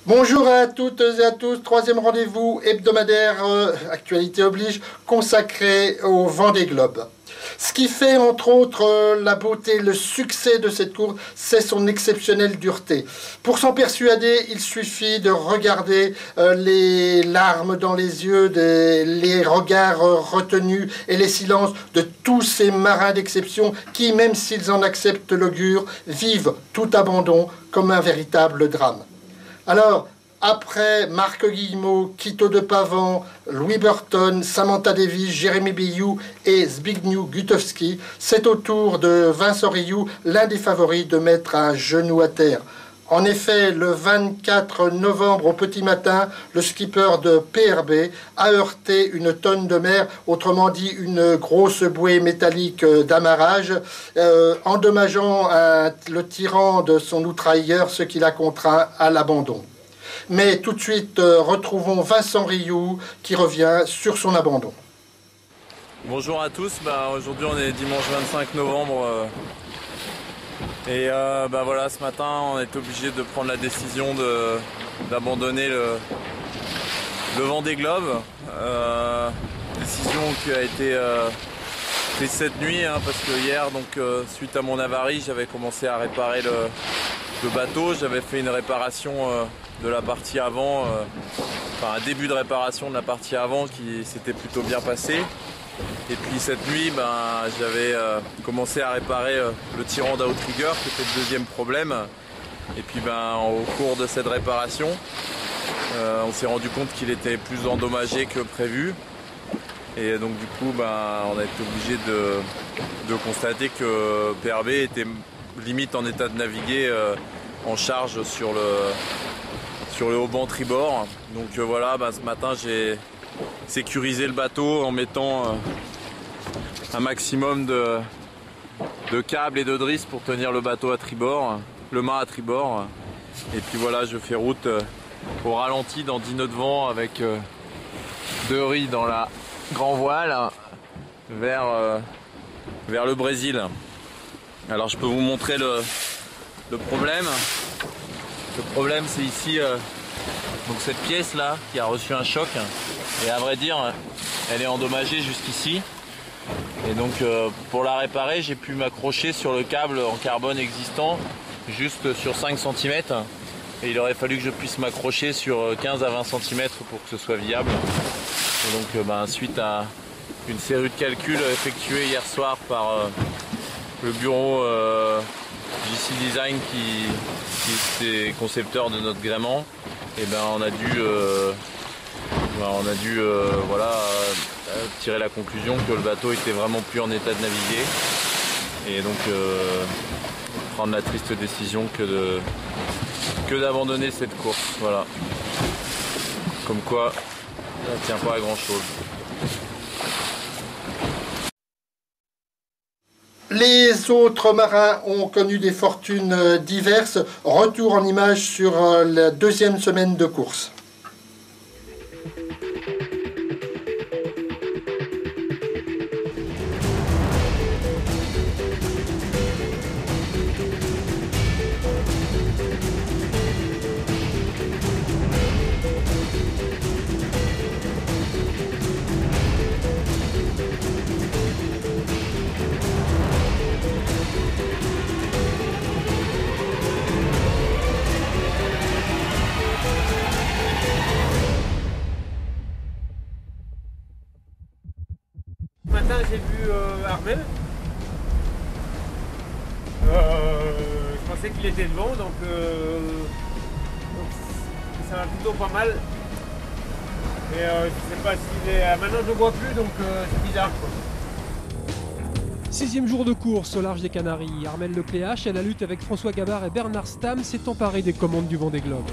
Bonjour à toutes et à tous, troisième rendez-vous hebdomadaire, actualité oblige, consacré au Vendée Globe. Ce qui fait entre autres la beauté, le succès de cette course, c'est son exceptionnelle dureté. Pour s'en persuader, il suffit de regarder les larmes dans les yeux, les regards retenus et les silences de tous ces marins d'exception qui, même s'ils en acceptent l'augure, vivent tout abandon comme un véritable drame. Alors, après Marc Guillemot, Quito de Pavan, Louis Burton, Samantha Davis, Jérémy Biou et Zbigniew Gutowski, c'est au tour de Vincent Rioux, l'un des favoris, de mettre un genou à terre. En effet, le 24 novembre au petit matin, le skipper de PRB a heurté une tonne de mer, autrement dit une grosse bouée métallique d'amarrage, endommageant le tirant de son outrailleur, ce qui l'a contraint à l'abandon. Mais tout de suite, retrouvons Vincent Rioux qui revient sur son abandon. Bonjour à tous, aujourd'hui on est dimanche 25 novembre et voilà, ce matin on est obligé de prendre la décision d'abandonner le Vendée Globe. Décision qui a été prise cette nuit parce que hier, suite à mon avarie, j'avais commencé à réparer le bateau. J'avais fait une réparation de la partie avant, un début de réparation de la partie avant qui s'était plutôt bien passé. Et puis cette nuit, j'avais commencé à réparer le tirant d'outrigger qui était le deuxième problème. Et puis au cours de cette réparation, on s'est rendu compte qu'il était plus endommagé que prévu. Et donc du coup, on a été obligé de constater que PRB était limite en état de naviguer en charge sur le haubans tribord. Donc voilà, ce matin j'ai sécurisé le bateau en mettant un maximum de câbles et de drisses pour tenir le bateau à tribord, le mât à tribord. Et puis voilà, je fais route au ralenti dans 10 nœuds de vent avec 2 ris dans la grand voile vers le Brésil. Alors je peux vous montrer le problème. Le problème c'est ici, donc cette pièce là qui a reçu un choc et à vrai dire elle est endommagée jusqu'ici. Et donc pour la réparer j'ai pu m'accrocher sur le câble en carbone existant juste sur 5 cm. Et il aurait fallu que je puisse m'accrocher sur 15 à 20 cm pour que ce soit viable. Et donc suite à une série de calculs effectués hier soir par le bureau JC Design qui est concepteur de notre gréement, et on a dû tirer la conclusion que le bateau était vraiment plus en état de naviguer et donc prendre la triste décision que d'abandonner cette course. Voilà, comme quoi ça ne tient pas à grand chose. Les autres marins ont connu des fortunes diverses. Retour en images sur la deuxième semaine de course. Ce matin j'ai vu Armel. Je pensais qu'il était devant, donc ça va plutôt pas mal. Et je sais pas s'il est. Maintenant je le vois plus, donc c'est bizarre quoi. 6e jour de course au large des Canaries. Armel Lecléache, à la lutte avec François Gabard et Bernard Stamm, s'est emparé des commandes du Vendée Globe.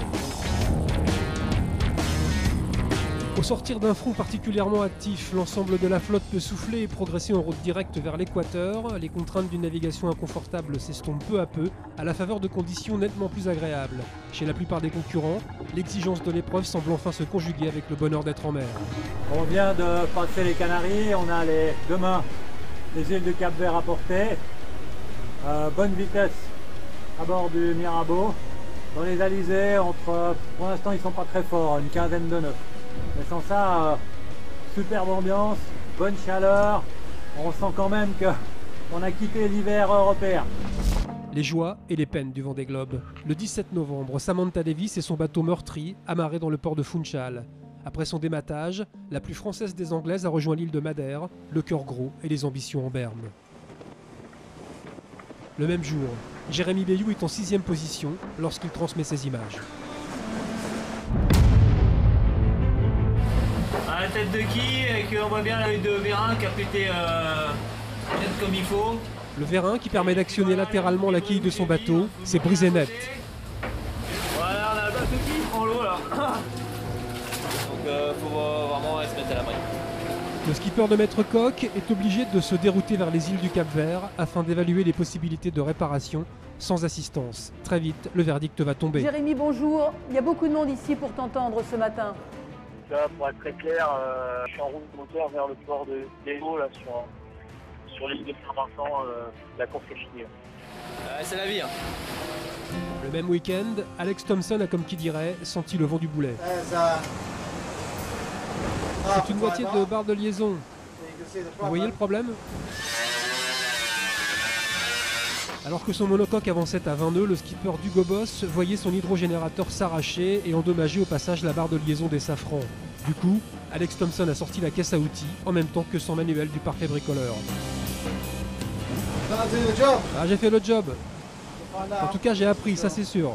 Au sortir d'un front particulièrement actif, l'ensemble de la flotte peut souffler et progresser en route directe vers l'équateur. Les contraintes d'une navigation inconfortable s'estompent peu à peu, à la faveur de conditions nettement plus agréables. Chez la plupart des concurrents, l'exigence de l'épreuve semble enfin se conjuguer avec le bonheur d'être en mer. On vient de passer les Canaries, on a demain les îles du Cap-Vert à portée. Bonne vitesse à bord du Mirabeau. dans les alizés, pour l'instant ils sont pas très forts, une quinzaine de nœuds. Mais sans ça, superbe ambiance, bonne chaleur, on sent quand même qu'on a quitté l'hiver européen. Les joies et les peines du Vendée Globe. Le 17 novembre, Samantha Davis et son bateau meurtri, amarré dans le port de Funchal. Après son dématage, la plus française des Anglaises a rejoint l'île de Madère, le cœur gros et les ambitions en berne. Le même jour, Jérémy Bayou est en 6e position lorsqu'il transmet ses images. À la tête de quille et qu'on voit bien l'œil de Vérin qui a pété net comme il faut. Le vérin qui permet d'actionner latéralement la quille de son bateau, s'est brisé net. Voilà, on a le bateau qui prend l'eau là. Donc faut vraiment se mettre à l'abri. Le skipper de Maître Coq est obligé de se dérouter vers les îles du Cap-Vert afin d'évaluer les possibilités de réparation sans assistance. Très vite, le verdict va tomber. Jérémy, bonjour. Il y a beaucoup de monde ici pour t'entendre ce matin. Là, pour être très clair, je suis en route moteur vers le port de Délo, là, sur l'île de Saint-Vincent. La course est finie. C'est la vie. Hein. Le même week-end, Alex Thompson a, comme qui dirait, senti le vent du boulet. C'est une moitié de barre de liaison. Vous voyez le problème? Alors que son monocoque avançait à 20 nœuds, le skipper d'Hugo Boss voyait son hydrogénérateur s'arracher et endommager au passage la barre de liaison des safrans. Du coup, Alex Thompson a sorti la caisse à outils en même temps que son manuel du parfait bricoleur. Ah, j'ai fait le job. En tout cas, j'ai appris, ça c'est sûr.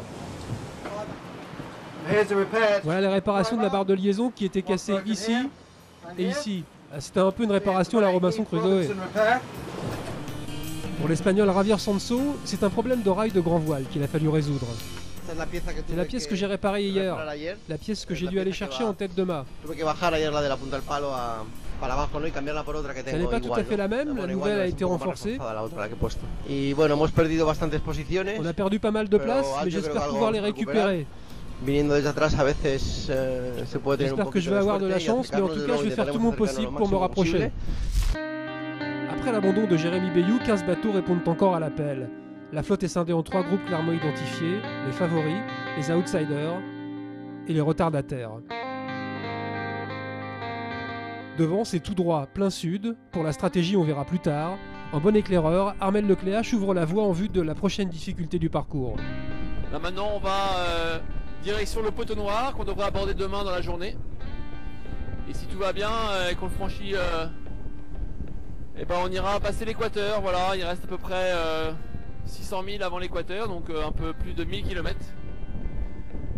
Voilà les réparations de la barre de liaison qui était cassée ici et ici. C'était un peu une réparation à la Robinson Crusoe. Pour l'Espagnol Javier Sanso, c'est un problème de rail de grand voile qu'il a fallu résoudre. C'est la pièce que j'ai réparée hier, la pièce que j'ai dû aller chercher en tête de mât. Ça n'est pas tout à fait la même, la nouvelle a été renforcée. On a perdu pas mal de place, mais j'espère pouvoir les récupérer. J'espère que je vais avoir de la chance, mais en tout cas je vais faire tout mon possible pour me rapprocher. Après l'abandon de Jérémy Bayou, 15 bateaux répondent encore à l'appel. La flotte est scindée en 3 groupes clairement identifiés, les favoris, les outsiders et les retardataires. Devant, c'est tout droit, plein sud. Pour la stratégie, on verra plus tard. En bon éclaireur, Armel Lecléache ouvre la voie en vue de la prochaine difficulté du parcours. Là maintenant, on va direction le poteau noir qu'on devrait aborder demain dans la journée. Et si tout va bien et qu'on le franchit, et ben on ira passer l'équateur. Voilà, il reste à peu près 600 000 avant l'équateur, donc un peu plus de 1000 km.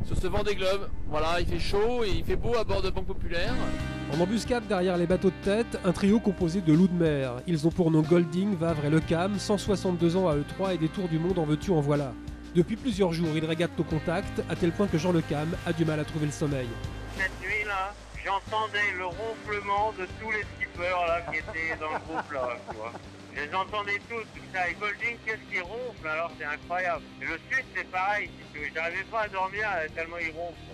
Sur ce Vendée Globe, voilà, il fait chaud et il fait beau à bord de Banque Populaire. En embuscade derrière les bateaux de tête, un trio composé de loups de mer. Ils ont pour nom Golding, Vavre et Le Cam, 162 ans à eux trois et des tours du monde en veux-tu en voilà. Depuis plusieurs jours, ils régattent au contact, à tel point que Jean Le Cam a du mal à trouver le sommeil. Cette nuit là, j'entendais le ronflement de tous les skippers là qui étaient dans le groupe là, tu vois. Je les entendais tous, putain, et Golding, qu'est-ce qu'il ronfle alors, c'est incroyable. Et le sud c'est pareil, j'arrivais pas à dormir tellement il ronfle.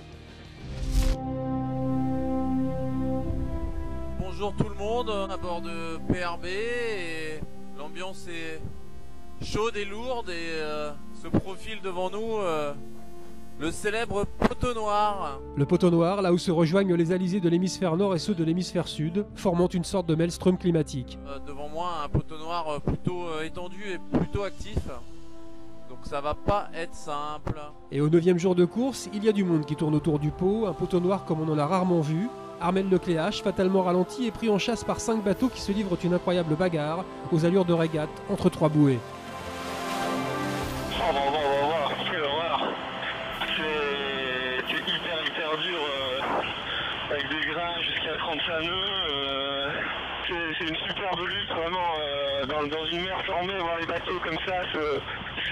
Bonjour tout le monde, à bord de PRB, et l'ambiance est chaude et lourde et se profile devant nous le célèbre poteau noir. Le poteau noir, là où se rejoignent les alizés de l'hémisphère nord et ceux de l'hémisphère sud, formant une sorte de maelstrom climatique. Devant moi, un poteau noir plutôt étendu et plutôt actif. Donc ça va pas être simple. Et au 9e jour de course, il y a du monde qui tourne autour du pot, un poteau noir comme on en a rarement vu. Armel Lecléache, fatalement ralenti, est pris en chasse par 5 bateaux qui se livrent une incroyable bagarre aux allures de régate entre 3 bouées. On va voir, quelle horreur. C'est hyper dur, avec des grains jusqu'à 35 nœuds. C'est une superbe lutte, vraiment, dans une mer formée, voir les bateaux comme ça, se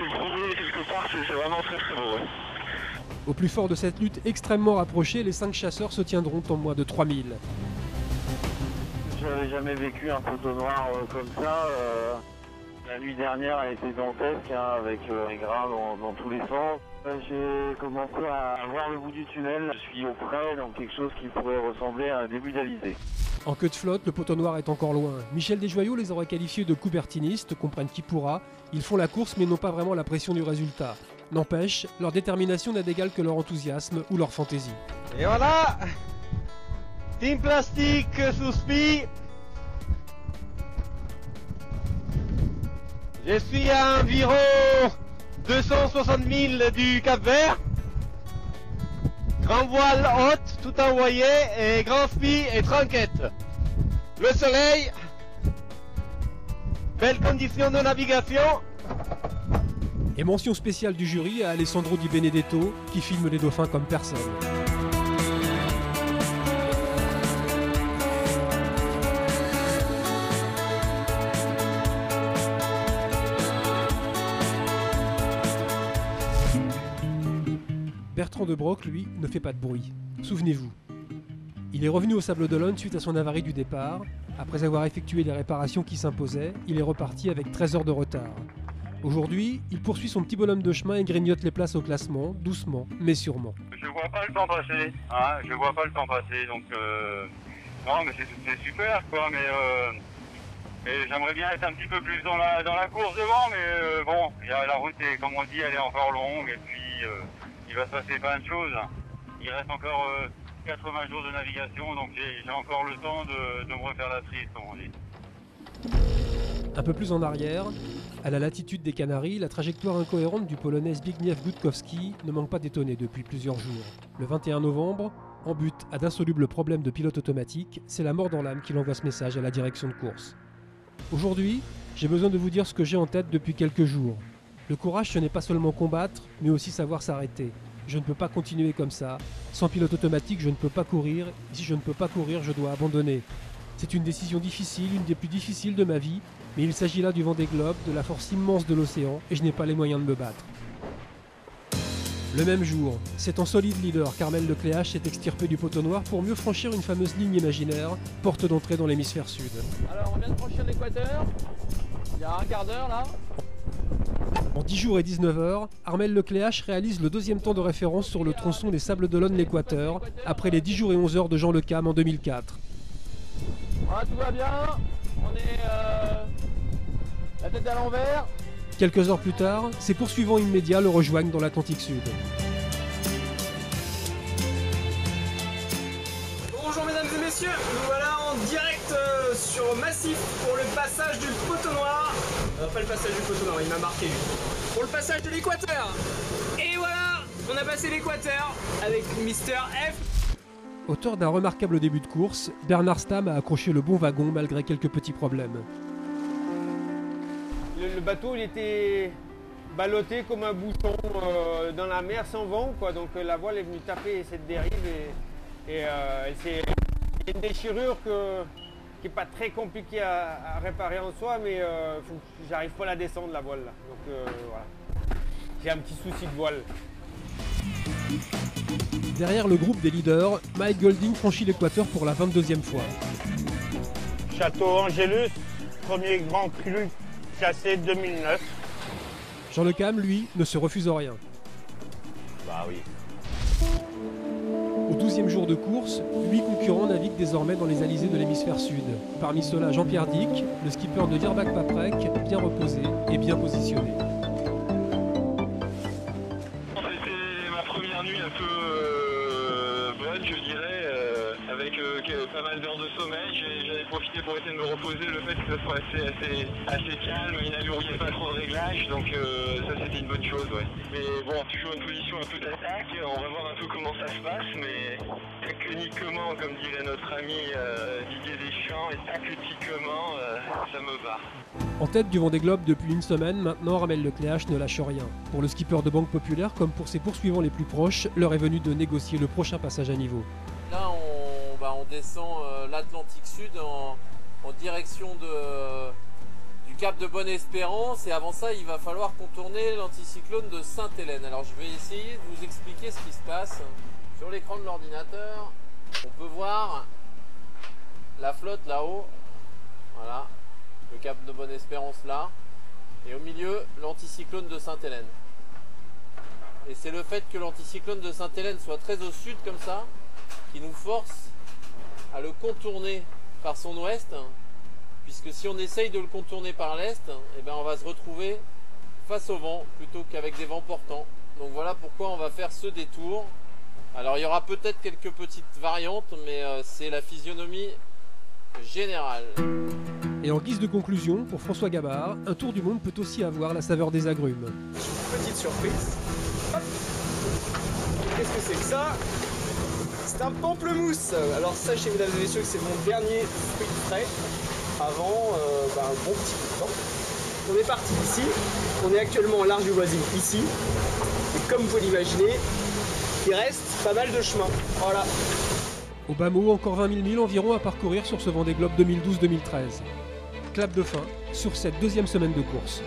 brouiller quelque part, c'est vraiment très très beau. Ouais. Au plus fort de cette lutte extrêmement rapprochée, les 5 chasseurs se tiendront en moins de 3000. J'avais jamais vécu un poteau noir comme ça. La nuit dernière a été dantesque, hein, avec les grains dans tous les sens. J'ai commencé à voir le bout du tunnel. Je suis auprès dans quelque chose qui pourrait ressembler à un début d'Alizé. En queue de flotte, le poteau noir est encore loin. Michel Desjoyaux les aurait qualifiés de coubertinistes, comprenne qui pourra. Ils font la course mais n'ont pas vraiment la pression du résultat. N'empêche, leur détermination n'a d'égal que leur enthousiasme ou leur fantaisie. Et voilà, Team Plastique Souspi. Je suis à environ 260 000 du Cap-Vert. Grand voile haute, tout envoyé, et grand spi et tranquette. Le soleil, belles conditions de navigation. Et mention spéciale du jury à Alessandro Di Benedetto, qui filme les dauphins comme personne. Bertrand de Broc, lui, ne fait pas de bruit. Souvenez-vous. Il est revenu au Sables d'Olonne suite à son avarie du départ. Après avoir effectué les réparations qui s'imposaient, il est reparti avec 13 heures de retard. Aujourd'hui, il poursuit son petit bonhomme de chemin et grignote les places au classement, doucement, mais sûrement. Je vois pas le temps passer, hein, je vois pas le temps passer, donc non mais c'est super quoi, mais j'aimerais bien être un petit peu plus dans la course devant, mais bon, la route est, comme on dit, elle est encore longue, et puis il va se passer plein de choses. Il reste encore 80 jours de navigation, donc j'ai encore le temps de me refaire la triste, comme on dit. Un peu plus en arrière, à la latitude des Canaries, la trajectoire incohérente du Polonais Zbigniew Gutkowski ne manque pas d'étonner depuis plusieurs jours. Le 21 novembre, en but à d'insolubles problèmes de pilote automatique, c'est la mort dans l'âme qui envoie ce message à la direction de course. Aujourd'hui, j'ai besoin de vous dire ce que j'ai en tête depuis quelques jours. Le courage, ce n'est pas seulement combattre, mais aussi savoir s'arrêter. Je ne peux pas continuer comme ça. Sans pilote automatique, je ne peux pas courir. Et si je ne peux pas courir, je dois abandonner. C'est une décision difficile, une des plus difficiles de ma vie, mais il s'agit là du Vendée Globe, de la force immense de l'océan, et je n'ai pas les moyens de me battre. Le même jour, c'est en solide leader qu'Armel Lecléache s'est extirpé du poteau noir pour mieux franchir une fameuse ligne imaginaire, porte d'entrée dans l'hémisphère sud. Alors on vient de franchir l'équateur, il y a un quart d'heure là. En 10 jours et 19 heures, Armel Lecléache réalise le deuxième temps de référence sur le tronçon des Sables d'Olonne-l'Équateur, après les 10 jours et 11 heures de Jean Le Cam en 2004. Voilà, tout va bien, on est la tête à l'envers. Quelques heures plus tard, ses poursuivants immédiats le rejoignent dans l'Atlantique Sud. Bonjour mesdames et messieurs, nous voilà en direct sur Massif pour le passage du poteau noir. Pas le passage du poteau noir, il m'a marqué lui. Pour le passage de l'équateur. Et voilà, on a passé l'équateur avec Mister F. Auteur d'un remarquable début de course, Bernard Stamm a accroché le bon wagon malgré quelques petits problèmes. Le bateau il était ballotté comme un bouchon dans la mer sans vent, quoi. Donc la voile est venue taper cette dérive et c'est une déchirure qui n'est pas très compliquée à réparer en soi, mais j'arrive pas à la descendre la voile là. Donc voilà, j'ai un petit souci de voile. Derrière le groupe des leaders, Mike Golding franchit l'équateur pour la 22e fois. Château Angélus, premier grand cru classé 2009. Jean Le Cam, lui, ne se refuse rien. Bah oui. Au 12e jour de course, 8 concurrents naviguent désormais dans les alizés de l'hémisphère sud. Parmi ceux-là, Jean-Pierre Dick, le skipper de Dierbach-Paprec, bien reposé et bien positionné. C'était ma première nuit un peu bonne, je dirais, avec pas mal d'heures de sommeil. J'avais profité pour essayer de me reposer, le fait que ce soit assez calme, il n'y avait pas trop de réglages, donc ça c'était une bonne chose, ouais. Mais bon, toujours une position un peu d'attaque, on va voir un peu comment ça se passe, mais techniquement, comme dirait notre ami Didier Deschamps, et tactiquement, ça me va. En tête du Vendée Globe depuis une semaine, maintenant Armel Lecléache ne lâche rien. Pour le skipper de Banque Populaire, comme pour ses poursuivants les plus proches, l'heure est venue de négocier le prochain passage à niveau. Là on descend l'Atlantique Sud en direction du cap de Bonne-Espérance, et avant ça il va falloir contourner l'anticyclone de Sainte-Hélène. Alors je vais essayer de vous expliquer ce qui se passe. Sur l'écran de l'ordinateur, on peut voir la flotte là-haut, voilà, le cap de Bonne-Espérance là, et au milieu l'anticyclone de Sainte-Hélène. Et c'est le fait que l'anticyclone de Sainte-Hélène soit très au sud comme ça qui nous force à le contourner par son ouest, puisque si on essaye de le contourner par l'est, eh ben on va se retrouver face au vent plutôt qu'avec des vents portants. Donc voilà pourquoi on va faire ce détour. Alors il y aura peut-être quelques petites variantes, mais c'est la physionomie générale. Et en guise de conclusion, pour François Gabard, un tour du monde peut aussi avoir la saveur des agrumes. Petite surprise. Hop. Qu'est-ce que c'est que ça? C'est un pamplemousse. Alors sachez mesdames et messieurs que c'est mon dernier fruit frais avant un bon petit peu de temps. On est parti ici, on est actuellement en large du voisine ici, et comme vous pouvez l'imaginer, il reste pas mal de chemin. Voilà. Au bas mot, encore 20 000 milles environ à parcourir sur ce Vendée Globe 2012-2013. Clap de fin sur cette deuxième semaine de course.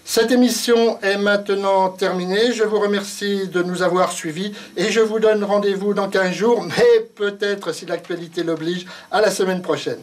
Cette émission est maintenant terminée. Je vous remercie de nous avoir suivis et je vous donne rendez-vous dans 15 jours, mais peut-être, si l'actualité l'oblige, à la semaine prochaine.